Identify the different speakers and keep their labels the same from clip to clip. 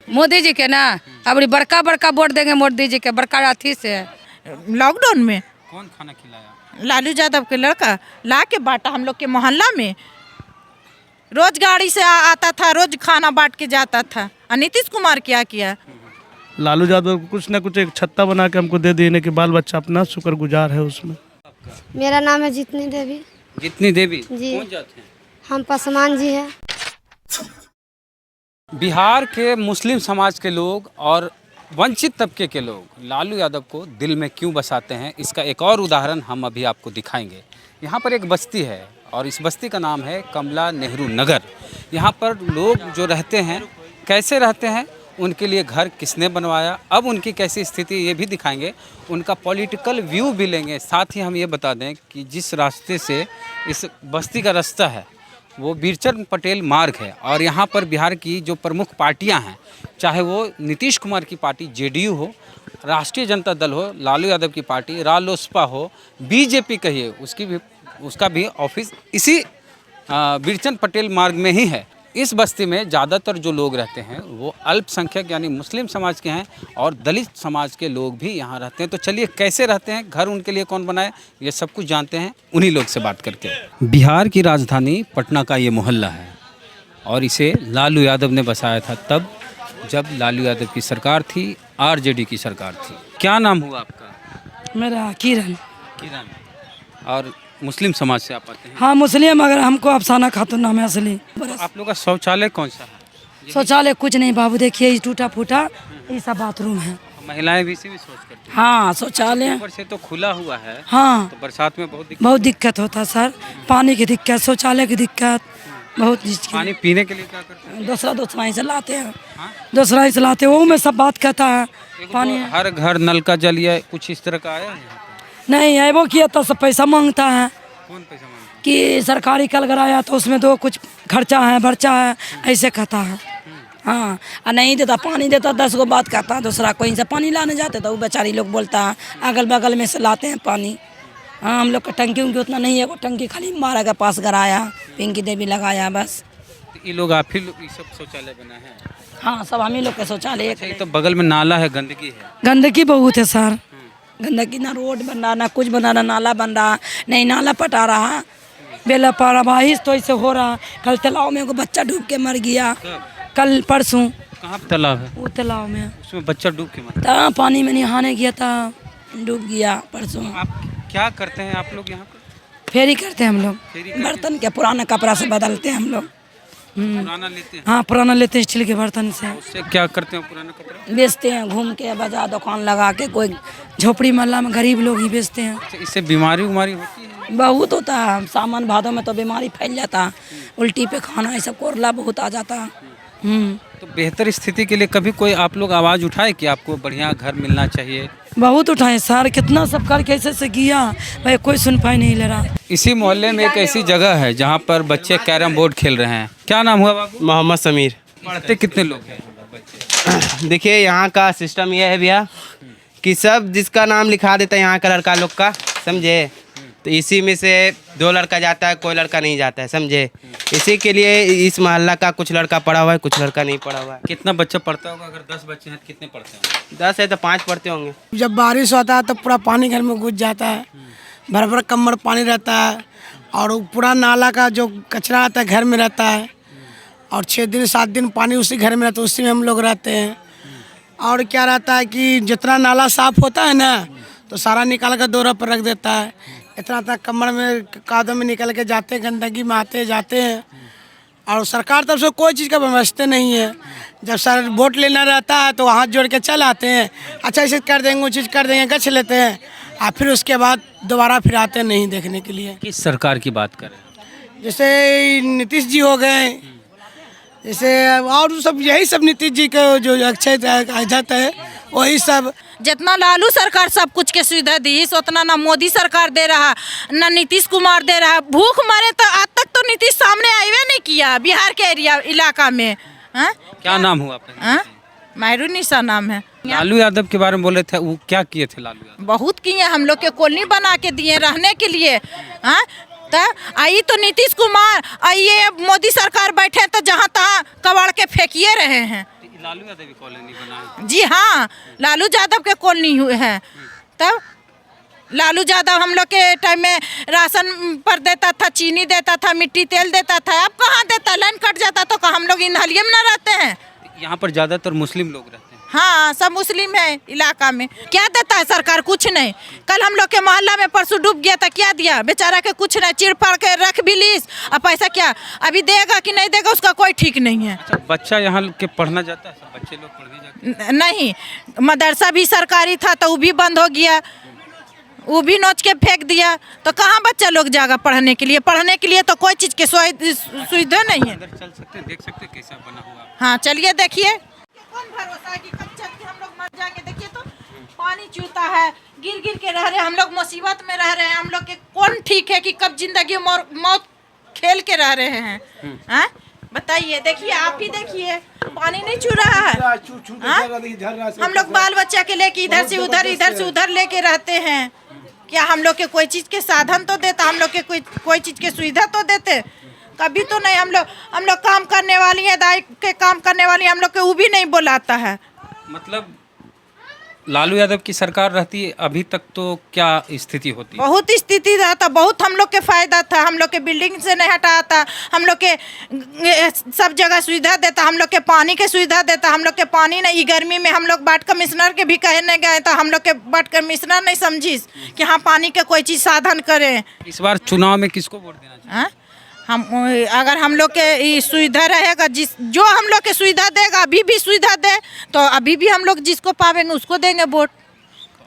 Speaker 1: मोदी जी के ना अब बड़का बड़का वोट देंगे मोदी जी के बड़का अथी से।
Speaker 2: लॉकडाउन में
Speaker 3: कौन खाना खिलाया?
Speaker 2: लालू यादव के लड़का ला के बांटा हम लोग के मोहल्ला में। रोज गाड़ी से आता था, रोज खाना बांट के जाता था। और नीतीश कुमार क्या किया?
Speaker 4: लालू यादव को कुछ ना कुछ एक छत्ता बना के हमको दे देने के बाल बच्चा अपना शुक्रगुजार है उसमें।
Speaker 5: मेरा नाम है जितनी देवी।
Speaker 3: जितनी देवी
Speaker 5: जी।
Speaker 3: कौन जाते हैं?
Speaker 5: हम पासवान जी हैं।
Speaker 3: बिहार के मुस्लिम समाज के लोग और वंचित तबके के लोग लालू यादव को दिल में क्यों बसाते हैं, इसका एक और उदाहरण हम अभी आपको दिखाएंगे। यहाँ पर एक बस्ती है और इस बस्ती का नाम है कमला नेहरू नगर। यहाँ पर लोग जो रहते हैं कैसे रहते हैं, उनके लिए घर किसने बनवाया, अब उनकी कैसी स्थिति ये भी दिखाएंगे, उनका पॉलिटिकल व्यू भी लेंगे। साथ ही हम ये बता दें कि जिस रास्ते से इस बस्ती का रास्ता है वो बीरचंद पटेल मार्ग है और यहाँ पर बिहार की जो प्रमुख पार्टियाँ हैं, चाहे वो नीतीश कुमार की पार्टी जेडीयू हो, राष्ट्रीय जनता दल हो, लालू यादव की पार्टी रालोसपा हो, बीजेपी कहिए, उसका भी ऑफिस इसी बीरचंद पटेल मार्ग में ही है। इस बस्ती में ज़्यादातर जो लोग रहते हैं वो अल्पसंख्यक यानी मुस्लिम समाज के हैं और दलित समाज के लोग भी यहाँ रहते हैं। तो चलिए कैसे रहते हैं, घर उनके लिए कौन बनाए, ये सब कुछ जानते हैं उन्हीं लोग से बात करके। बिहार की राजधानी पटना का ये मोहल्ला है और इसे लालू यादव ने बसाया था तब जब लालू यादव की सरकार थी, आरजेडी की सरकार थी। क्या नाम हुआ आपका?
Speaker 1: मेरा किरण।
Speaker 3: किरण। और मुस्लिम समाज से आप आते हैं?
Speaker 1: हाँ मुस्लिम, मगर हमको अफसाना खातून नाम है असली।
Speaker 3: आप लोग का शौचालय कौन सा है?
Speaker 1: शौचालय कुछ नहीं बाबू, देखिए ये टूटा फूटा ये सब बाथरूम है।
Speaker 3: महिलाएं भी इसी में शौच करती हैं?
Speaker 1: हाँ शौचालय
Speaker 3: ऊपर से तो खुला हुआ है।
Speaker 1: हाँ,
Speaker 3: तो बरसात में
Speaker 1: बहुत दिक्कत होता है सर, पानी की दिक्कत, शौचालय की दिक्कत बहुत।
Speaker 3: पानी पीने के लिए क्या करते हैं?
Speaker 1: दूसरा ही से लाते हैं। दूसरा ही से लाते हैं, वो में सब बात कहता है पानी।
Speaker 3: हर घर नल का जल या कुछ इस तरह का आया है?
Speaker 1: नहीं है वो किया तो सब पैसा मांगता है।
Speaker 3: कौन पैसा मांगता
Speaker 1: कि सरकारी कल कराया तो उसमें दो कुछ खर्चा है बर्चा है ऐसे कहता है। हाँ, और नहीं देता, पानी देता 10 गो बात कहता है। दूसरा कोई से पानी लाने जाते तो वो बेचारी लोग बोलता है अगल बगल में से लाते हैं पानी। हाँ, हम लोग का टंकी उनकी उतना नहीं है, वो टंकी खाली मारा के पास कराया, पिंकी देवी लगाया बस।
Speaker 3: है? ये लोग आप ही लोग ये सब शौचालय बना है?
Speaker 1: हाँ, सब हम ही लोग का शौचालय।
Speaker 3: अच्छा, ये तो बगल में नाला है, गंदगी है।
Speaker 1: गंदगी बहुत है सर, गंदगी, ना रोड बन रहा, ना कुछ बन रहा, ना नाला बन रहा, नहीं नाला पटा रहा, बेला पड़ा बारिश तो ऐसे हो रहा। कल तालाब में एगो बच्चा डूब के मर गया, कल परसों।
Speaker 3: कहाँ पे तालाब है?
Speaker 1: वो तालाब में,
Speaker 3: उसमें बच्चा डूब के मरा?
Speaker 1: तो पानी में नहाने गया था, डूब गया परसों।
Speaker 3: आप क्या करते हैं आप लोग यहाँ पर?
Speaker 1: फेरी करते हैं हम लोग,
Speaker 3: फेरी करते
Speaker 1: बर्तन के पुराना कपड़ा से बदलते हैं हम लोग।
Speaker 3: पुराना लेते हैं?
Speaker 1: हाँ, पुराना लेते हैं स्टील के बर्तन से।
Speaker 3: उससे क्या करते हैं पुराना कपड़ा?
Speaker 1: बेचते हैं, घूम के बाजार दुकान लगा के, कोई झोपड़ी मोहल्ला में गरीब लोग ही बेचते हैं।
Speaker 3: अच्छा, इससे बीमारी होती है?
Speaker 1: बहुत होता है, सामान भादों में तो बीमारी फैल जाता है, उल्टी पे खाना ऐसा कोरला बहुत आ जाता है।
Speaker 3: तो बेहतर स्थिति के लिए कभी कोई आप लोग आवाज़ उठाए कि आपको बढ़िया घर मिलना चाहिए?
Speaker 1: बहुत उठाए सर, कितना सब कर कैसे से किया भाई, कोई सुनवाई नहीं ले रहा।
Speaker 3: इसी मोहल्ले में एक ऐसी जगह है जहाँ पर बच्चे कैरम बोर्ड खेल रहे हैं। क्या नाम हुआ बाबू?
Speaker 6: मोहम्मद समीर।
Speaker 3: पढ़ते कितने लोग हैं बच्चे?
Speaker 6: देखिए यहाँ का सिस्टम यह है भैया कि सब जिसका नाम लिखा देता है यहाँ का लड़का लोग का, समझे, तो इसी में से 2 लड़का जाता है, कोई लड़का नहीं जाता है, समझे। इसी के लिए इस मोहल्ला का कुछ लड़का पढ़ा हुआ है, कुछ लड़का नहीं पढ़ा हुआ है।
Speaker 3: कितना बच्चा पढ़ता होगा? अगर 10 बच्चे हैं कितने पढ़ते हैं?
Speaker 6: 10 है तो 5 पढ़ते होंगे।
Speaker 7: जब बारिश होता है तो पूरा पानी घर में घुस जाता है, भर भर कमर पानी रहता है और पूरा नाला का जो कचरा आता है घर में रहता है और 6 दिन 7 दिन पानी उसी घर में रहता है, उसी में हम लोग रहते हैं। और क्या रहता है कि जितना नाला साफ होता है ना तो सारा निकाल कर दौरा पर रख देता है। इतना कमर में कादों में निकल के जाते हैं, गंदगी में आते जाते हैं और सरकार तरफ से कोई चीज़ का व्यवस्था नहीं है। जब सर वोट लेना रहता है तो हाथ जोड़ के चल आते हैं, अच्छा इसे कर देंगे वो चीज़ कर देंगे, गछ लेते हैं और फिर उसके बाद दोबारा फिर आते नहीं देखने के लिए।
Speaker 3: किस सरकार की बात करें?
Speaker 7: जैसे नीतीश जी हो गए, जैसे और सब यही सब नीतीश जी का जो अक्षय जाता है वही सब।
Speaker 2: जितना लालू सरकार सब कुछ के सुविधा दी, उतना ना मोदी सरकार दे रहा, ना नीतीश कुमार दे रहा। भूख मरे तो आज तक तो नीतीश सामने आए नहीं किया बिहार के इलाका में।
Speaker 3: क्या नाम हुआ आपका?
Speaker 2: महरूनिशा नाम है।
Speaker 3: लालू यादव के बारे में बोले थे, वो क्या किए थे लालू यादव?
Speaker 2: बहुत किए, हम लोग के कॉलोनी बना के दिए रहने के लिए। तो आई तो नीतीश कुमार, ये मोदी सरकार बैठे तो जहाँ तहाँ कबाड़ के फेंकिए रहे हैं।
Speaker 3: लालू यादव की कॉलोनी बनाए।
Speaker 2: जी हाँ, लालू यादव के कॉलोनी हुए हैं। तब लालू यादव हम लोग के टाइम में राशन पर देता था, चीनी देता था, मिट्टी तेल देता था। अब कहाँ देता, लाइन कट जाता तो हम लोग इन हलिये में ना रहते हैं।
Speaker 3: यहाँ पर ज़्यादातर मुस्लिम लोग रहते हैं।
Speaker 2: हाँ, सब मुस्लिम है इलाका में। क्या देता है सरकार? कुछ नहीं। कल हम लोग के मोहल्ला में परसों डूब गया था, क्या दिया बेचारा के? कुछ नहीं, चिड़ फाड़ के रख भी लीस। अब पैसा क्या अभी देगा कि नहीं देगा उसका कोई ठीक नहीं है।
Speaker 3: अच्छा, बच्चा यहाँ के पढ़ना जाता है, सब बच्चे लोग पढ़ने जाते हैं?
Speaker 2: नहीं, मदरसा भी सरकारी था तो वो भी बंद हो गया, वो भी नोच के फेंक दिया। तो कहाँ बच्चा लोग जाएगा पढ़ने के लिए? पढ़ने के लिए तो कोई चीज़ की सुविधा नहीं है।
Speaker 3: अंदर चल सकते हैं, देख सकते हैं कैसा बना हुआ।
Speaker 2: हाँ चलिए देखिए। कौन भरोसा है कि कब चल के हम लोग मर जाएंगे? देखिए तो पानी चूता है, गिर गिर के रह रहे हैं हम लोग, मुसीबत में रह रहे हैं हम लोग के। कौन ठीक है कि कब जिंदगी मौत खेल के रह रहे हैं? हाँ बताइए, देखिए आप ही देखिए, पानी नहीं चू रहा है। हम लोग बाल बच्चा के लेके इधर से उधर लेके रहते हैं। क्या हम लोग के कोई चीज़ के साधन तो देता, हम लोग के कोई चीज़ के सुविधा तो देते? कभी तो नहीं। हम लोग काम करने वाली है, दाई के काम करने वाली, हम लोग के वो भी नहीं बुलाता है।
Speaker 3: मतलब लालू यादव की सरकार रहती है अभी तक तो क्या स्थिति होती है?
Speaker 2: बहुत स्थिति रहता, बहुत हम लोग के फायदा था। हम लोग के बिल्डिंग से नहीं हटाता, हम लोग के सब जगह सुविधा देता, हम लोग के पानी के सुविधा देता। हम लोग के पानी नहीं, गर्मी में हम लोग वार्ड कमिश्नर के भी कहने गए तो हम लोग के वार्ड कमिश्नर नहीं समझी कि हाँ पानी के कोई चीज़ साधन करें।
Speaker 3: इस बार चुनाव में किसको वोट देना चाहिए?
Speaker 2: हाँ? अगर हम लोग के सुविधा रहेगा, जो हम लोग के सुविधा देगा, अभी भी सुविधा दे तो अभी भी हम लोग जिसको पावेंगे उसको देंगे वोट।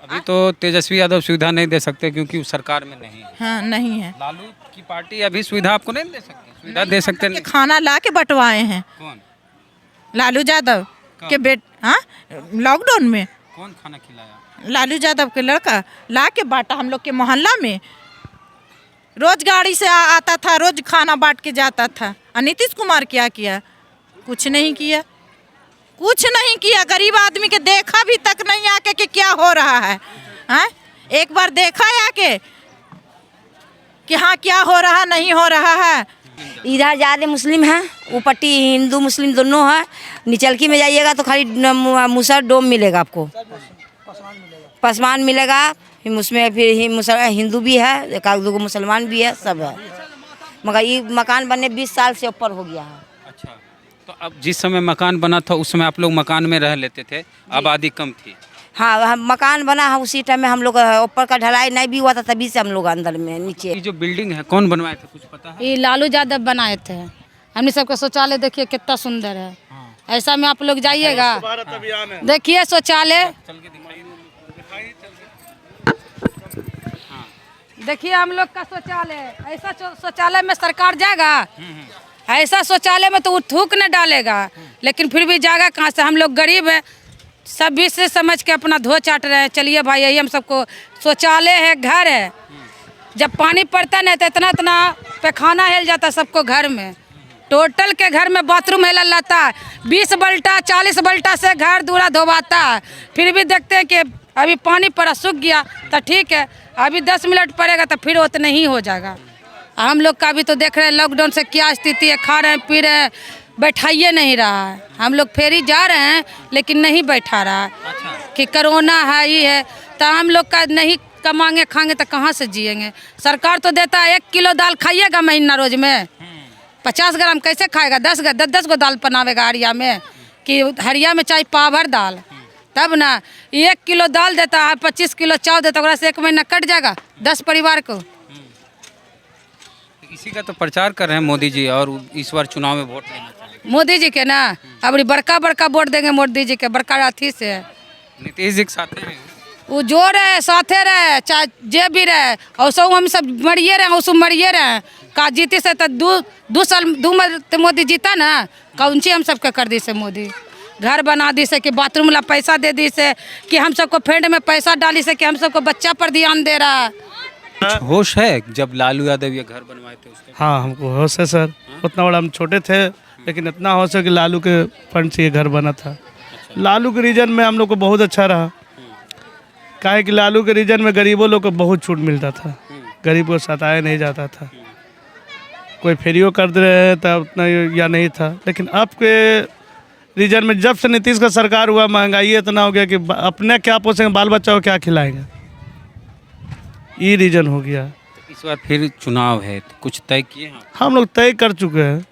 Speaker 3: अभी तो तेजस्वी यादव सुविधा नहीं दे सकते क्योंकि वो सरकार में नहीं है।
Speaker 2: हाँ नहीं है।
Speaker 3: लालू की पार्टी अभी सुविधा आपको नहीं दे सकती? सुविधा दे सकते नहीं।
Speaker 2: खाना ला के बंटवाए हैं
Speaker 3: कौन?
Speaker 2: लालू यादव के हाँ लॉकडाउन में
Speaker 3: कौन खाना खिलाया?
Speaker 2: लालू यादव के लड़का ला के बांटा हम लोग के मोहल्ला में। रोज गाड़ी से आता था, रोज खाना बांट के जाता था। और नीतीश कुमार क्या किया? कुछ नहीं किया, कुछ नहीं किया। गरीब आदमी के देखा भी तक नहीं आके कि क्या हो रहा है। हाँ एक बार देखा आके कि हाँ क्या हो रहा नहीं हो रहा है।
Speaker 8: इधर ज़्यादा मुस्लिम हैं, ऊपट्टी हिंदू मुस्लिम दोनों है। निचलकी में जाइएगा तो खाली मुसर डोम मिलेगा आपको, पसमान मिलेगा। उसमें फिर हिंदू भी है, एक आध दो मुसलमान भी है, सब है। मगर ये मकान बनने 20 साल से ऊपर हो गया है।
Speaker 3: अच्छा, तो अब जिस समय मकान बना था उस समय आप लोग मकान में रह लेते थे, आबादी कम थी?
Speaker 8: हाँ, मकान बना है उसी टाइम में हम लोग ऊपर का ढलाई नहीं भी हुआ था, तभी से हम लोग अंदर में नीचे।
Speaker 3: ये जो बिल्डिंग है कौन बनवाया था, कुछ पता है?
Speaker 1: ये लालू यादव बनाए थे। हमने सबका शौचालय देखिए कितना सुंदर है। ऐसा में आप लोग जाइएगा, देखिए शौचालय, देखिए हम लोग का शौचालय। ऐसा शौचालय में सरकार जाएगा? ऐसा शौचालय में तो वो थूक न डालेगा, लेकिन फिर भी जाएगा कहाँ से? हम लोग गरीब है, सब भी से समझ के अपना धो चाट रहे हैं। चलिए भाई, यही हम सबको शौचालय है, घर है। जब पानी पड़ता नहीं तो इतना पैखाना हिल जाता सबको घर में। टोटल के घर में बाथरूम हिल लाता है, 20 बल्टा 40 बल्टा से घर दूरा धोवाता है। फिर भी देखते हैं कि अभी पानी पड़ा, सूख गया तो ठीक है, अभी 10 मिनट पड़ेगा तो फिर उतना ही हो जाएगा। हम लोग का भी तो देख रहे हैं लॉकडाउन से क्या स्थिति है, खा रहे हैं पी रहे हैं, बैठाइए नहीं रहा है। हम लोग फेरी जा रहे हैं लेकिन नहीं बैठा रहा है कि कोरोना है, ये है। तो हम लोग का नहीं कमाएंगे खाएंगे तो कहाँ से जिएंगे? सरकार तो देता है 1 किलो दाल खाइएगा महीना रोज में, 50 ग्राम कैसे खाएगा? 10 गो दाल बनावेगा हरिया में, कि हरिया में चाहे पाभर दाल, तब ना 1 किलो दाल देता है, 25 किलो चावल देता है, से 1 महीना कट जाएगा 10 परिवार को।
Speaker 3: इसी का तो प्रचार कर रहे हैं मोदी जी, और इस बार चुनाव में वोट लेना चाहिए
Speaker 1: मोदी जी के ना। अब बड़का वोट देंगे मोदी जी के, बड़का अथी से।
Speaker 3: नीतीश जी के साथ हैं,
Speaker 1: वो जो रहे साथे रहे, चाहे जे भी रहे, और सब हम सब मरिए रहे, उसको मरिए रहे। का जीती से तो दो साल मोदी जीता ना, कौन सी हम सबके कर दी से मोदी? घर बना दी से, कि बाथरूम ला पैसा दे दी से, कि हम सबको फंड में पैसा डाली से, कि हम सबको बच्चा पर ध्यान दे रहा है।
Speaker 3: कुछ होश है जब लालू यादव ये घर बनवाए थे उसके?
Speaker 4: हाँ, हमको होश है सर। उतना बड़ा हम छोटे थे, लेकिन इतना होश है कि लालू के फंड से ये घर बना था। लालू के रीजन में हम लोग को बहुत अच्छा रहा, काहे कि लालू के रीजन में गरीबों लोग को बहुत छूट मिलता था, गरीब को सताया नहीं जाता था। कोई फेरियो कर दे रहे तो उतना या नहीं था, लेकिन अब के रीजन में। जब से नीतीश का सरकार हुआ महंगाई इतना हो गया कि अपने क्या पोसेंगे, बाल बच्चा को क्या खिलाएंगे, ये रीजन हो गया।
Speaker 3: इस बार फिर चुनाव है तो कुछ तय किए हैं आप?
Speaker 4: हम लोग तय कर चुके हैं,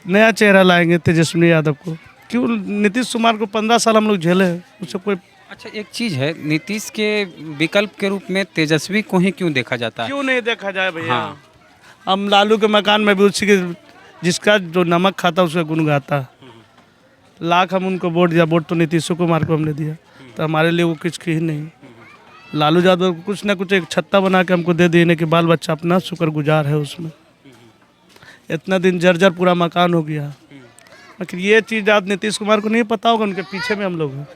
Speaker 4: नया चेहरा लाएंगे तेजस्वी यादव को। क्यों नीतीश कुमार को 15 साल हम लोग झेले हैं, उससे कोई।
Speaker 3: अच्छा, एक चीज़ है, नीतीश के विकल्प के रूप में तेजस्वी को ही क्यों देखा जाता है?
Speaker 4: क्यों नहीं देखा जाए भैया?
Speaker 3: हाँ।
Speaker 4: हम लालू के मकान में भी उसी के, जिसका जो नमक खाता उसका गुण गाता। लाख हम उनको वोट दिया, वोट तो नीतीश कुमार को हमने दिया, तो हमारे लिए वो कुछ ही नहीं। लालू यादव को कुछ ना कुछ एक छत्ता बना के हमको दे देने कि बाल बच्चा अपना शुक्रगुजार है उसमें। इतना दिन जर्जर पूरा मकान हो गया, लेकिन ये चीज़ आज नीतीश कुमार को नहीं पता होगा, उनके पीछे में हम लोग हैं।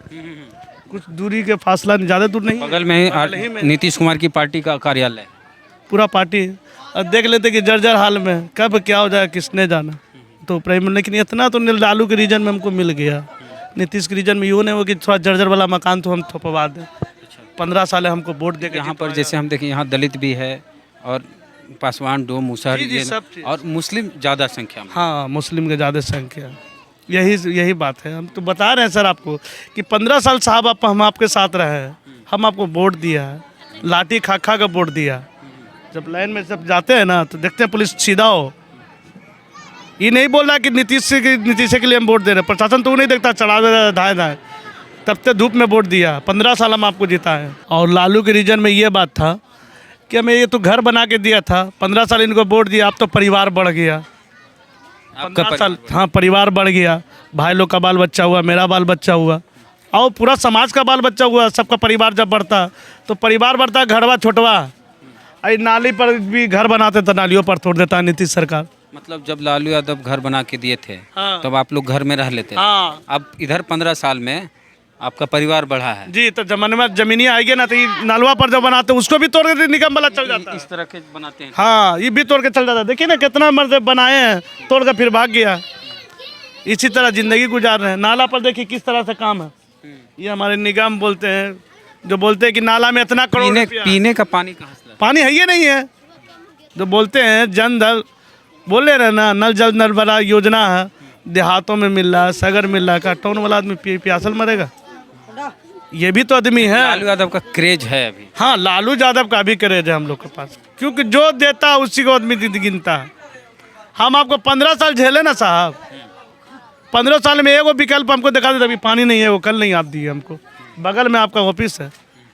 Speaker 4: कुछ दूरी के फासला नहीं, ज़्यादा दूर नहीं,
Speaker 3: बगल में नीतीश कुमार की पार्टी का कार्यालय,
Speaker 4: पूरा पार्टी। और देख लेते कि जर्जर हाल में कब क्या हो जाए किसने जाना, तो प्राइम। लेकिन इतना तो लालू के रीजन में हमको मिल गया, नीतीश के रीजन में यूँ नहीं हो कि थोड़ा जर्जर वाला मकान तो हम थपवा दें। 15 साल हमको वोट दे के
Speaker 3: यहाँ पर जैसे हम देखें, यहाँ दलित भी है और पासवान, डोम, मुसहर,
Speaker 4: जी, सब चीज़।
Speaker 3: और मुस्लिम ज़्यादा संख्या में।
Speaker 4: हाँ, मुस्लिम के ज़्यादा संख्या, यही बात है। हम तो बता रहे हैं सर आपको कि 15 साल साहब हम आपके साथ रहे हैं, हम आपको वोट दिया है, लाठी खा खा का वोट दिया। जब लाइन में सब जाते हैं ना तो देखते हैं पुलिस सीधा हो, ये नहीं बोल रहा कि नीतीश के लिए हम वोट दे रहे हैं। प्रशासन तो वो नहीं देखता, चढ़ा दे रहा धाए धाए, तब तक धूप में वोट दिया। 15 साल हम आपको जीता है। और लालू के रीजन में ये बात था कि हमें ये तो घर बना के दिया था, 15 साल इनको वोट दिया, अब तो परिवार बढ़ गया। 15 साल, हाँ, परिवार बढ़ गया। भाई लोग का बाल बच्चा हुआ, मेरा बाल बच्चा हुआ, और पूरा समाज का बाल बच्चा हुआ। सबका परिवार जब बढ़ता तो परिवार बढ़ता, घरवा छोटवा। अरे नाली पर भी घर बनाते तो नालियों पर तोड़ देता है नीतीश सरकार।
Speaker 3: मतलब जब लालू यादव घर बना के दिए थे,
Speaker 4: हाँ।
Speaker 3: तब आप लोग घर में रह लेते थे।
Speaker 4: हाँ।
Speaker 3: अब इधर 15 साल में आपका परिवार बढ़ा है
Speaker 4: जी, तो जमाने में जमीनी आएगी ना, तो ये नलवा पर जब बनाते उसको भी तोड़ के निगम वाला चल जाता है।
Speaker 3: इस तरह के बनाते हैं।
Speaker 4: हाँ, ये भी तोड़ के चल जाता है। देखिए ना कितना मर्द बनाए हैं, तोड़ कर फिर भाग गया। इसी तरह जिंदगी गुजार रहे हैं। नाला पर देखिए किस तरह से काम है। ये हमारे निगम बोलते हैं, जो बोलते हैं कि नाला में इतना करोड़ रुपया।
Speaker 3: पीने का पानी कहाँ से?
Speaker 4: पानी है ये नहीं है, जो बोलते हैं जन धन, बोले रहे ना, नल जल नल वाला योजना है, देहातों में मिल रहा है, सगर मिल रहा है। का टाउन वाला आदमी प्यासल मरेगा? ये भी तो आदमी है।
Speaker 3: लालू यादव का क्रेज है अभी।
Speaker 4: हाँ, लालू यादव का भी क्रेज है हम लोग के पास, क्योंकि जो देता है उसी को आदमी गिनता है। हम आपको 15 साल झेले ना साहब, 15 साल में एगो विकल्प हमको दिखा देते, अभी पानी नहीं है, वो कल नहीं आप दिए हमको। बगल में आपका ऑफिस है,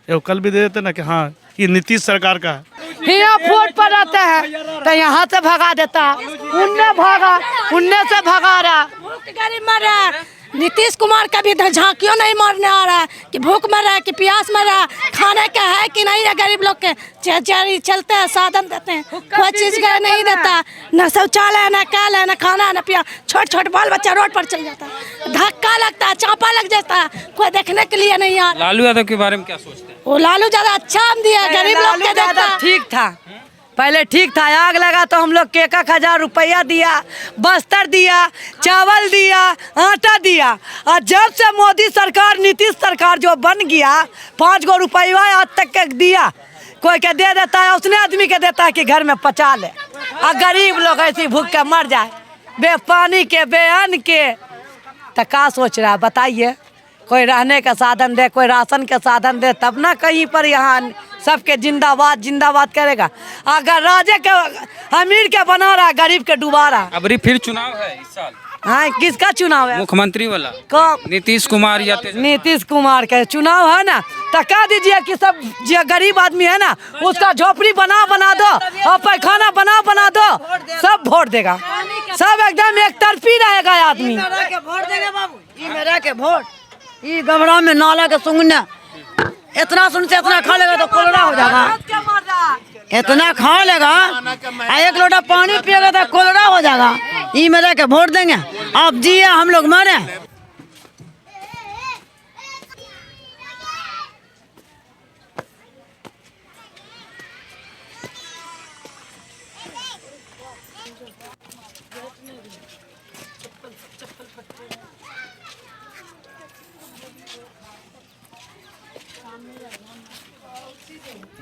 Speaker 4: वो कल भी दे देते ना कि हाँ ये नीतीश सरकार का है।
Speaker 7: यहाँ फोट पर रहता है तो यहाँ से भगा देता, उनने से भगा रहा।
Speaker 1: गरीब मर रहा है, नीतीश कुमार का भी झांकियों नहीं मारने आ रहा है कि भूख मर रहा है कि प्यास मर रहा है, खाने का है कि नहीं है। गरीब लोग के चलते हैं, साधन देते हैं, कोई चीज़ का नहीं देता, न शौचालय, न काल है, न खाना, न पिया। छोट बाल बच्चा रोड पर चल जाता है, धक्का लगता है, चापा लग जाता है, कोई देखने के लिए नहीं आ रहा।
Speaker 3: लालू यादव के बारे में क्या सोचते हैं?
Speaker 1: वो लालू ज्यादा अच्छा दिया, गरीब लोग के देता।
Speaker 8: ठीक था, पहले ठीक था। आग लगा तो हम लोग के 1,000 रुपया दिया, बस्तर दिया, चावल दिया, आटा दिया। और जब से मोदी सरकार, नीतीश सरकार जो बन गया, 5 गो रुपया आज तक के दिया, कोई के दे देता है, उसने आदमी के देता है कि घर में पचा ले। और गरीब लोग ऐसे भूख के मर जाए, बे पानी के, बे अन्न के। तो क्या सोच रहा है बताइए? कोई रहने का साधन दे, कोई राशन का साधन दे, तब ना कहीं पर यहाँ सबके जिंदाबाद जिंदाबाद करेगा। अगर राजे के, अमीर के बना रहा, गरीब के डुबा रहा।
Speaker 3: अब फिर चुनाव है इस साल।
Speaker 8: हाँ, किसका चुनाव है?
Speaker 3: मुख्यमंत्री वाला।
Speaker 8: कब?
Speaker 3: नीतीश कुमार या
Speaker 8: नीतीश कुमार का चुनाव है ना, तो कह दीजिए कि सब जो गरीब आदमी है ना, उसका झोपड़ी बना दो और पैखाना बना दो, सब वोट देगा। सब एकदम एक तरफी रहेगा आदमी।
Speaker 7: वोट देगा बाबू, ये मेरा के वोट। ये गमरा में नाला के सुंगने इतना सुन से इतना खा लेगा तो कोलरा हो जाएगा। इतना खा लेगा, एक लोटा पानी पिएगा तो कोलरा हो जाएगा। ये मेरा के वोट देंगे, आप जिए हम लोग मरे।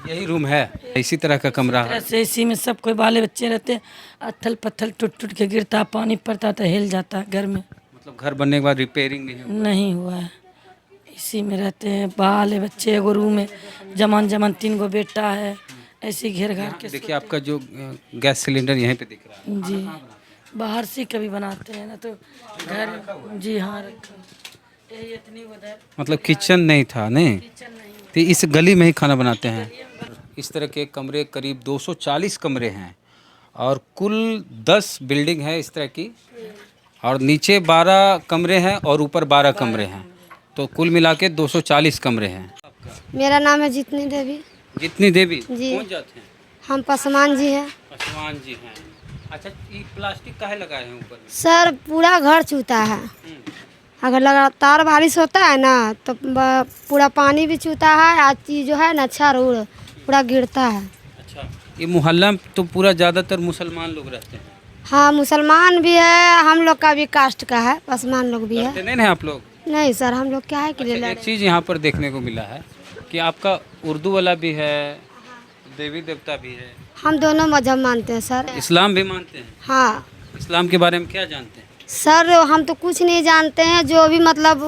Speaker 3: यही रूम है, इसी तरह का कमरा है।
Speaker 1: ऐसे इसी में सब कोई बाले बच्चे रहते हैं, अथल पत्थल टूट के गिरता, पानी पड़ता तो हिल जाता है घर में।
Speaker 3: मतलब घर बनने के बाद रिपेयरिंग नहीं हुआ?
Speaker 1: नहीं हुआ है, इसी में रहते हैं। बाल है, बच्चे, एगो रूम में जमान 3 गो बेटा है, ऐसे घेर घार के।
Speaker 3: देखिए आपका जो गैस सिलेंडर यहीं पे दिख रहा है।
Speaker 1: जी, बाहर से कभी बनाते हैं ना तो घर। जी हाँ, रखा यही इतनी उधर।
Speaker 3: मतलब किचन नहीं था? नहीं, तो इस गली में ही खाना बनाते हैं। इस तरह के कमरे करीब 240 कमरे हैं और कुल 10 बिल्डिंग है इस तरह की, और नीचे 12 कमरे हैं और ऊपर 12 कमरे हैं, तो कुल मिला के 240 कमरे हैं।
Speaker 5: मेरा नाम है जितनी देवी।
Speaker 3: जितनी देवी
Speaker 5: जी।
Speaker 3: कौन जाते हैं?
Speaker 5: हम पासवान जी हैं।
Speaker 3: पासवान जी हैं। अच्छा, ये प्लास्टिक काहे लगाए हैं ऊपर में?
Speaker 5: सर पूरा घर चूता है, अगर लगातार बारिश होता है ना तो पूरा पानी भी चूता है, आज चीज जो है ना अच्छा रोड पूरा गिरता है।
Speaker 3: अच्छा, ये मोहल्ला में तो पूरा ज़्यादातर मुसलमान लोग रहते हैं।
Speaker 5: हाँ, मुसलमान भी है, हम लोग का भी कास्ट का है, पासवान लोग भी है।
Speaker 3: लड़ते नहीं हैं आप लोग?
Speaker 5: नहीं सर, हम लोग क्या है कि
Speaker 3: अच्छा, एक चीज़ यहाँ पर देखने को मिला है कि आपका उर्दू वाला भी है, देवी देवता भी है।
Speaker 5: हम दोनों मजहब मानते हैं सर।
Speaker 3: इस्लाम भी मानते हैं?
Speaker 5: हाँ
Speaker 3: इस्लाम के बारे में क्या जानते हैं?
Speaker 5: सर, हम तो कुछ नहीं जानते हैं, जो भी मतलब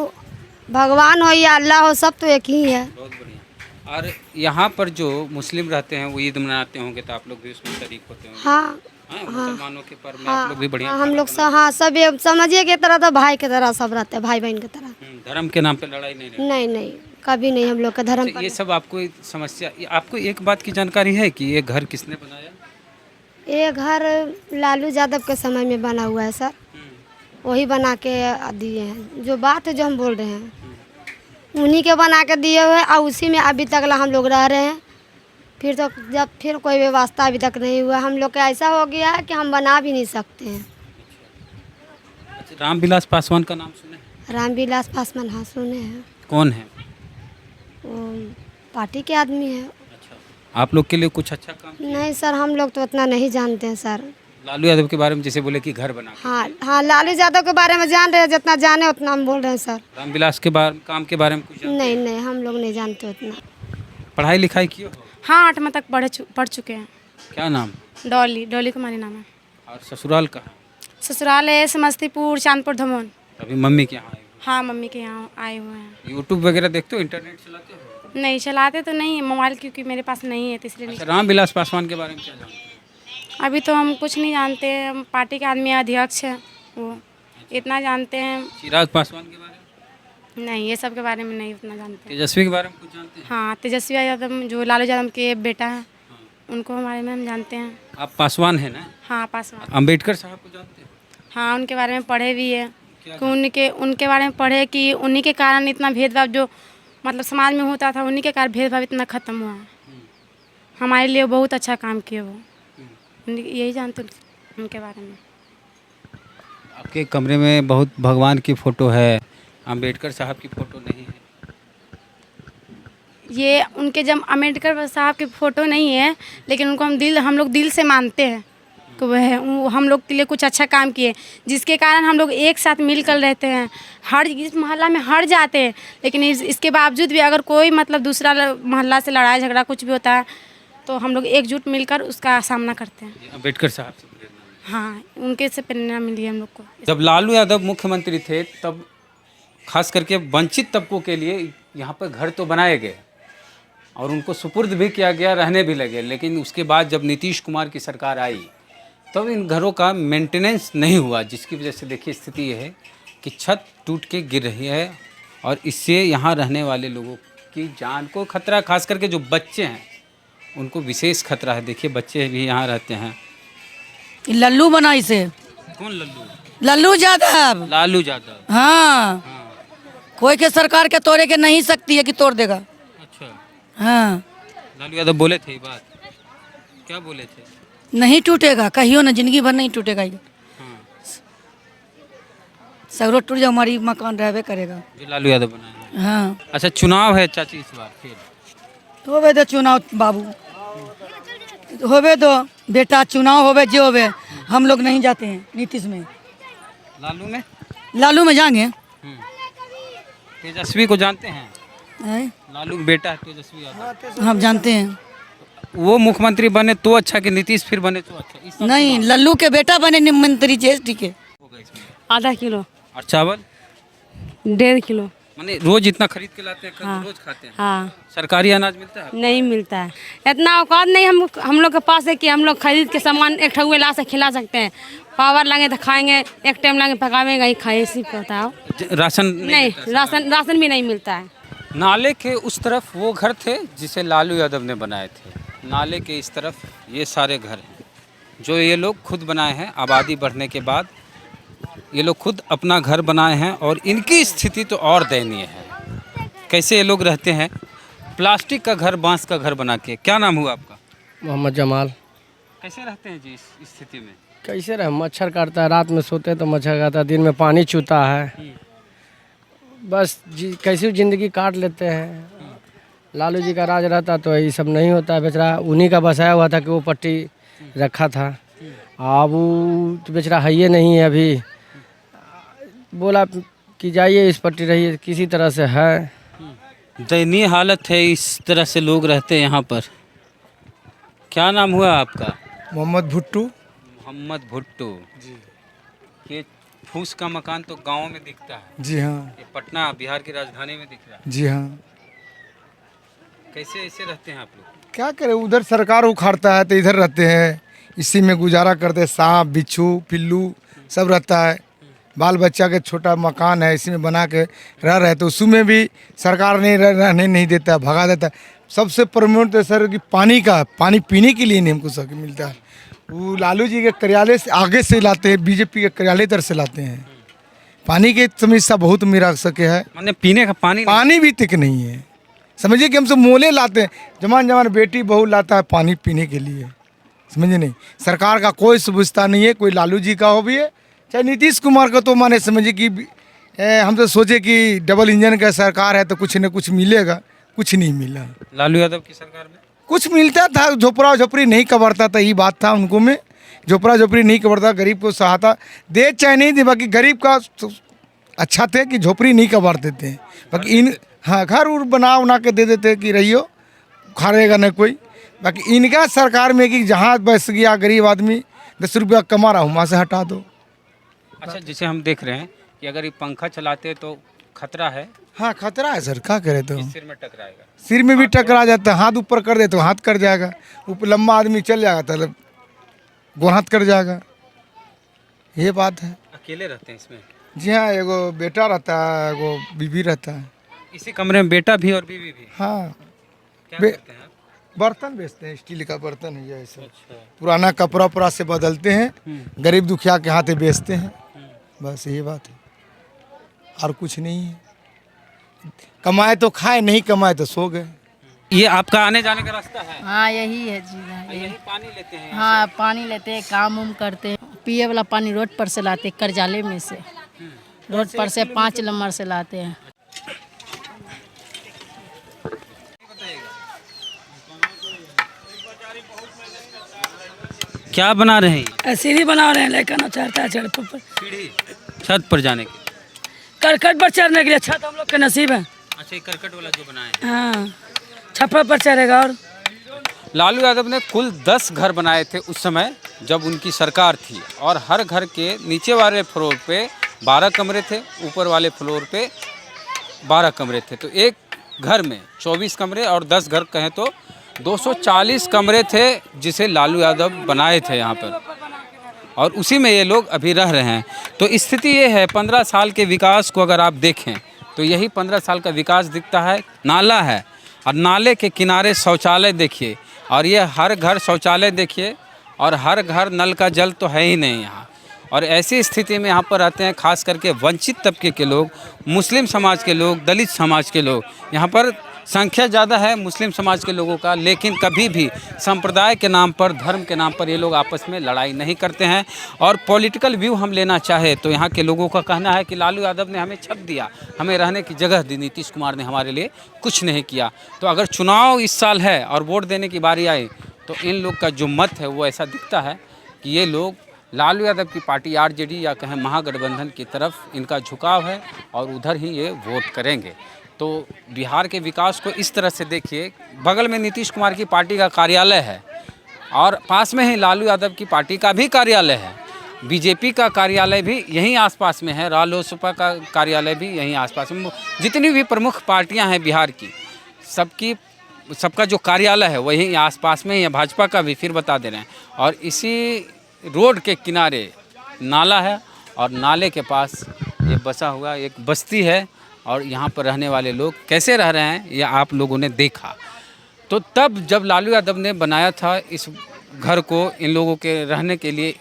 Speaker 5: भगवान हो या अल्लाह हो, सब तो एक ही है।
Speaker 3: बहुत बढ़िया। और यहाँ पर जो मुस्लिम रहते हैं वो ईद मनाते होंगे, तो आप लोग भी उसमें शरीक होते होंगे?
Speaker 5: हाँ
Speaker 3: मुसलमानों के पर्व में आप लोग भी बढ़िया
Speaker 5: हम लोग हाँ सब एक समझिए की तरह, तो भाई की तरह सब रहते हैं, भाई बहन की तरह।
Speaker 3: धर्म के नाम पे लड़ाई नहीं रहती?
Speaker 5: नहीं नहीं, कभी नहीं हम लोग का धर्म
Speaker 3: ये सब आपको समस्या, आपको एक बात की जानकारी है कि ये घर किसने बनाया?
Speaker 5: ये घर लालू यादव के समय में बना हुआ है सर, वही बना के दिए हैं। जो बात है जो हम बोल रहे हैं उन्हीं के बना के दिए हुए, और उसी में अभी तक हम लोग रह रहे हैं। फिर तो जब फिर कोई व्यवस्था अभी तक नहीं हुआ, हम लोग का ऐसा हो गया है कि हम बना भी नहीं सकते हैं।
Speaker 3: अच्छा, रामविलास पासवान का नाम सुने?
Speaker 5: रामविलास पासवान, हाँ सुने हैं।
Speaker 3: कौन है?
Speaker 5: वो पार्टी के आदमी है।
Speaker 3: अच्छा, आप लोग के लिए कुछ अच्छा काम?
Speaker 5: नहीं सर, हम लोग तो उतना नहीं जानते हैं सर।
Speaker 3: लालू यादव के बारे में जैसे बोले कि घर बना?
Speaker 5: हाँ हाँ, लालू यादव के बारे में जान रहे हैं, जितना जाने उतना हम बोल रहे हैं सर।
Speaker 3: रामविलास के बारे काम के बारे में कुछ जानते?
Speaker 5: नहीं नहीं, हम लोग नहीं जानते उतना।
Speaker 3: पढ़ाई लिखाई की हो?
Speaker 9: हाँ, 8वीं तक पढ़ चुके हैं।
Speaker 3: क्या नाम?
Speaker 9: डॉली कुमारी नाम है।
Speaker 3: और ससुराल का?
Speaker 9: ससुराल है समस्तीपुर, चांदपुर, धमोन।
Speaker 3: अभी मम्मी के यहाँ आए हो?
Speaker 9: हाँ, मम्मी के यहाँ आए हुए हैं।
Speaker 3: यूट्यूब वगैरह देखते हो, इंटरनेट चलाते हो?
Speaker 9: नहीं चलाते तो नहीं, मोबाइल क्योंकि मेरे पास नहीं है, तो इसलिए नहीं।
Speaker 3: अच्छा, रामविलास पासवान के बारे में क्या जानते हो?
Speaker 9: अभी तो हम कुछ नहीं जानते हैं, पार्टी के आदमी अध्यक्ष है वो, इतना जानते हैं।
Speaker 3: चिराग पासवान के बारे में?
Speaker 9: नहीं, ये सब के बारे में नहीं उतना जानते।
Speaker 3: तेजस्वी के बारे में कुछ जानते हैं?
Speaker 9: हाँ, तेजस्वी यादव जो लालू यादव के बेटा है, उनको हमारे में हम जानते हैं।
Speaker 3: आप पासवान है ना?
Speaker 9: हाँ, पासवान।
Speaker 3: अंबेडकर साहब को जानते हैं?
Speaker 9: हाँ, उनके बारे में पढ़े भी है कि उनके बारे में पढ़े कि उन्हीं के कारण इतना भेदभाव जो मतलब समाज में होता था, उन्हीं के कारण भेदभाव इतना ख़त्म हुआ। हमारे लिए बहुत अच्छा काम किए वो, यही जानते उनके बारे में।
Speaker 3: आपके कमरे में बहुत भगवान की फ़ोटो है, अंबेडकर साहब की फ़ोटो नहीं है?
Speaker 9: ये उनके जब अम्बेडकर साहब की फ़ोटो नहीं है, लेकिन उनको हम लोग दिल से मानते हैं कि वह हम लोग के लिए कुछ अच्छा काम किए, जिसके कारण हम लोग एक साथ मिलकर रहते हैं। हर इस मोहल्ला में हर जाते हैं, लेकिन इसके बावजूद भी अगर कोई मतलब दूसरा मोहल्ला से लड़ाई झगड़ा कुछ भी होता है तो हम लोग एकजुट मिलकर उसका सामना करते हैं।
Speaker 3: अंबेडकर साहब से प्रेरणा?
Speaker 9: हाँ, उनके से प्रेरणा मिली हम लोग को।
Speaker 3: जब लालू यादव मुख्यमंत्री थे तब खास करके वंचित तबकों के लिए यहाँ पर घर तो बनाए गए और उनको सुपुर्द भी किया गया, रहने भी लगे, लेकिन उसके बाद जब नीतीश कुमार की सरकार आई तब इन घरों का मेंटेनेंस नहीं हुआ, जिसकी वजह से देखिए स्थिति ये है कि छत टूट के गिर रही है और इससे यहाँ रहने वाले लोगों की जान को खतरा, खास करके जो बच्चे हैं उनको विशेष खतरा है। देखिए बच्चे भी यहाँ रहते हैं।
Speaker 1: लल्लू बना इसे।
Speaker 3: कौन लल्लू?
Speaker 1: लल्लू यादव।
Speaker 3: लालू यादव?
Speaker 1: हाँ, कोई के सरकार के तोड़े के नहीं सकती है कि तोड़ देगा।
Speaker 3: अच्छा,
Speaker 1: हाँ,
Speaker 3: लालू यादव बोले थे ये बात? क्या बोले थे?
Speaker 1: नहीं टूटेगा, कहियो ना, जिंदगी भर नहीं टूटेगा ये। सगरो टूट जाओ, हमारी मकान रहबे करेगा
Speaker 3: जो लालू यादव बनाए हैं।
Speaker 1: हाँ।
Speaker 3: अच्छा, चुनाव है चाची इस बार फिर?
Speaker 1: होवे दो चुनाव बाबू, होवे दो बेटा, चुनाव होवे जो होवे, हम लोग नहीं जाते हैं नीतीश में।
Speaker 3: लालू में?
Speaker 1: लालू में जाएंगे।
Speaker 3: तेजस्वी को जानते हैं?
Speaker 1: हैं?
Speaker 3: लालू का बेटा है तेजस्वी यादव,
Speaker 1: हम जानते हैं।
Speaker 3: वो मुख्यमंत्री बने तो अच्छा कि नीतीश फिर बने तो अच्छा?
Speaker 1: नहीं, लल्लू के बेटा बने मंत्री जी के।
Speaker 9: आधा किलो।
Speaker 3: और चावल
Speaker 9: 1.5 किलो।
Speaker 3: माने रोज इतना खरीद के लाते हैं,
Speaker 9: हाँ।
Speaker 3: रोज खाते हैं?
Speaker 9: हाँ,
Speaker 3: सरकारी अनाज मिलता है?
Speaker 9: नहीं मिलता है। इतना औकात नहीं हम लोग के पास है कि हम लोग खरीद के सामान एक ठगुए ला से खिला सकते हैं। पावर लाएंगे तो खाएंगे, एक टाइम लाएंगे पकावेंगे ही खाए, इसी पे बताओ।
Speaker 3: राशन
Speaker 9: नहीं, राशन भी नहीं मिलता है।
Speaker 3: नाले के उस तरफ वो घर थे जिसे लालू यादव ने बनाए थे, नाले के इस तरफ ये सारे घर हैं जो ये लोग खुद बनाए हैं। आबादी बढ़ने के बाद ये लोग खुद अपना घर बनाए हैं और इनकी स्थिति तो और दयनीय है। कैसे ये लोग रहते हैं? प्लास्टिक का घर, बांस का घर बना के। क्या नाम हुआ आपका?
Speaker 10: मोहम्मद जमाल।
Speaker 3: कैसे रहते हैं जी इस स्थिति में?
Speaker 10: कैसे रहे, मच्छर काटता है, रात में सोते हैं तो मच्छर काटता है, दिन में पानी चूता है, बस कैसी जिंदगी काट लेते हैं। लालू जी का राज रहता तो ये सब नहीं होता है। बेचारा उन्हीं का बसाया हुआ था कि वो पट्टी रखा था, अब वो तो बेचारा है ही नहीं है। अभी बोला कि जाइए इस पट्टी रहिए, किसी तरह से है।
Speaker 3: दयनीय हालत है, इस तरह से लोग रहते हैं यहाँ पर। क्या नाम हुआ आपका?
Speaker 11: मोहम्मद भुट्टू।
Speaker 3: मोहम्मद भुट्टू जी। ये फूस का मकान तो गांव में दिखता है।
Speaker 11: जी हाँ।
Speaker 3: ये पटना बिहार की राजधानी में दिख रहा है।
Speaker 11: जी हाँ।
Speaker 3: कैसे ऐसे रहते हैं आप लोग?
Speaker 11: क्या करें, उधर सरकार उखाड़ता है तो इधर रहते हैं, इसी में गुजारा करते हैं। सांप बिच्छू पिल्लू सब रहता है। बाल बच्चा के छोटा मकान है, इसी में बना के रह रहे, तो उसमें भी सरकार रहने नहीं देता, भगा देता है। सबसे प्रमुख तो सर कि पानी पीने के लिए नहीं हमको सब मिलता है। वो लालू जी के कार्यालय से आगे से लाते हैं, बीजेपी के कार्यालय तरफ से लाते हैं। पानी की समस्या बहुत मेरा सके है,
Speaker 3: मैंने पीने का पानी
Speaker 11: भी तक नहीं है। समझिए कि हमसे मोले लाते हैं, जमान बेटी बहू लाता है पानी पीने के लिए, समझे नहीं। सरकार का कोई सुविधा नहीं है, कोई लालू जी का हो भी है चाहे नीतीश कुमार का, तो माने समझिए कि हम तो सोचे कि डबल इंजन का सरकार है तो कुछ न कुछ मिलेगा, कुछ नहीं मिला।
Speaker 3: लालू यादव की सरकार में
Speaker 11: कुछ मिलता था, झोपड़ा झोपड़ी नहीं कबरता था, यही बात था उनको में। झोपड़ा झोपड़ी नहीं कबरता, गरीब को सहायता दे चाहे नहीं दे, बाकी गरीब का अच्छा थे कि झोपड़ी नहीं कबारते थे। बाकी हाँ घर उर बना के दे देते कि रहियो, खाएगा न कोई। बाकी इनका सरकार में कि जहाँ बस गया गरीब आदमी 10 रुपया कमा रहा हूँ, वहाँ से हटा दो।
Speaker 3: अच्छा, जैसे हम देख रहे हैं कि अगर ये पंखा चलाते तो खतरा है।
Speaker 11: हाँ खतरा है सर, क्या करे तो
Speaker 3: सिर में टकराएगा,
Speaker 11: सिर में भी टकरा जाता है, हाथ ऊपर कर दे तो हाथ कट जाएगा, ऊपर लंबा आदमी चल जाएगा तो गोड़ हाथ कट जाएगा, ये बात है।
Speaker 3: अकेले रहते हैं इसमें?
Speaker 11: जी हाँ, एगो बेटा रहता है, एगो बीवी रहता है।
Speaker 3: इसी कमरे में बेटा भी और बीवी भी?
Speaker 11: हाँ।
Speaker 3: क्या करते हैं आप?
Speaker 11: बर्तन बेचते हैं, स्टील का बर्तन है ऐसा। पुराना कपड़ा उपड़ा से बदलते हैं, गरीब दुखिया के हाथे बेचते हैं, बस यही बात है, और कुछ नहीं है। कमाए तो खाए, नहीं कमाए तो सो गए।
Speaker 3: ये आपका आने जाने का रास्ता है?
Speaker 12: हाँ यही है जी।
Speaker 3: यही पानी लेते हैं?
Speaker 12: हाँ पानी लेते हैं, काम उम करते हैं। पिए वाला पानी रोड पर से लाते हैं, करजाले में से, रोड पर से 5 नंबर से लाते हैं।
Speaker 3: क्या बना रहे हैं?
Speaker 1: सीढ़ी बना रहे हैं, लेकिन चढ़ता है छत पर।
Speaker 3: सीढ़ी छत पर जाने की?
Speaker 1: करकट पर चढ़ने के लिए छत हम लोग के नसीब है।
Speaker 3: अच्छा, ये करकट वाला जो बनाए हैं।
Speaker 1: हाँ, छप्पर पर चढ़ेगा। और
Speaker 3: लालू यादव ने कुल 10 घर बनाए थे उस समय जब उनकी सरकार थी, और हर घर के नीचे वाले फ्लोर पे 12 कमरे थे, ऊपर वाले फ्लोर पे 12 कमरे थे। तो एक घर में 24 कमरे और 10 घर कहें तो 240 कमरे थे जिसे लालू यादव बनाए थे यहाँ पर, और उसी में ये लोग अभी रह रहे हैं। तो स्थिति ये है, 15 साल के विकास को अगर आप देखें तो यही 15 साल का विकास दिखता है। नाला है और नाले के किनारे शौचालय देखिए, और ये हर घर शौचालय देखिए, और हर घर नल का जल तो है ही नहीं यहाँ। और ऐसी स्थिति में यहाँ पर रहते हैं खास करके वंचित तबके के लोग, मुस्लिम समाज के लोग, दलित समाज के लोग। यहाँ पर संख्या ज़्यादा है मुस्लिम समाज के लोगों का, लेकिन कभी भी संप्रदाय के नाम पर, धर्म के नाम पर ये लोग आपस में लड़ाई नहीं करते हैं। और पॉलिटिकल व्यू हम लेना चाहे तो यहाँ के लोगों का कहना है कि लालू यादव ने हमें छत दिया, हमें रहने की जगह दी, नीतीश कुमार ने हमारे लिए कुछ नहीं किया। तो अगर चुनाव इस साल है और वोट देने की बारी आई तो इन लोग का जो मत है वो ऐसा दिखता है कि ये लोग लालू यादव की पार्टी आरजेडी या कहें महागठबंधन की तरफ इनका झुकाव है, और उधर ही ये वोट करेंगे। तो बिहार के विकास को इस तरह से देखिए, बगल में नीतीश कुमार की पार्टी का कार्यालय है और पास में ही लालू यादव की पार्टी का भी कार्यालय है। बीजेपी का कार्यालय भी यहीं आसपास में है, रालोसपा का कार्यालय भी यहीं आसपास में। जितनी भी प्रमुख पार्टियां हैं बिहार की, सबका जो कार्यालय है वहीं आसपास में, या भाजपा का भी फिर बता दे रहे हैं। और इसी रोड के किनारे नाला है और नाले के पास ये बसा हुआ एक बस्ती है, और यहाँ पर रहने वाले लोग कैसे रह रहे हैं ये आप लोगों ने देखा। तो तब जब लालू यादव ने बनाया था इस घर को इन लोगों के रहने के लिए,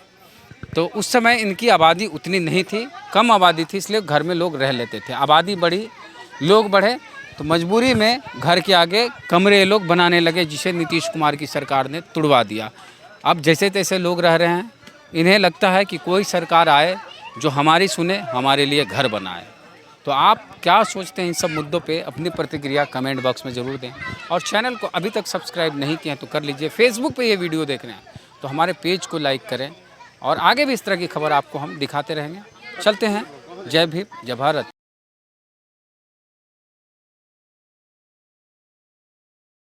Speaker 3: तो उस समय इनकी आबादी उतनी नहीं थी, कम आबादी थी, इसलिए घर में लोग रह लेते थे। आबादी बढ़ी, लोग बढ़े, तो मजबूरी में घर के आगे कमरे लोग बनाने लगे, जिसे नीतीश कुमार की सरकार ने तुड़वा दिया। अब जैसे तैसे लोग रह रहे हैं। इन्हें लगता है कि कोई सरकार आए जो हमारी सुने, हमारे लिए घर बनाए। तो आप क्या सोचते हैं इन सब मुद्दों पे? अपनी प्रतिक्रिया कमेंट बॉक्स में ज़रूर दें, और चैनल को अभी तक सब्सक्राइब नहीं किया तो कर लीजिए। फेसबुक पे ये वीडियो देख रहे हैं तो हमारे पेज को लाइक करें, और आगे भी इस तरह की खबर आपको हम दिखाते रहेंगे। चलते हैं। जय भीम, जय भारत।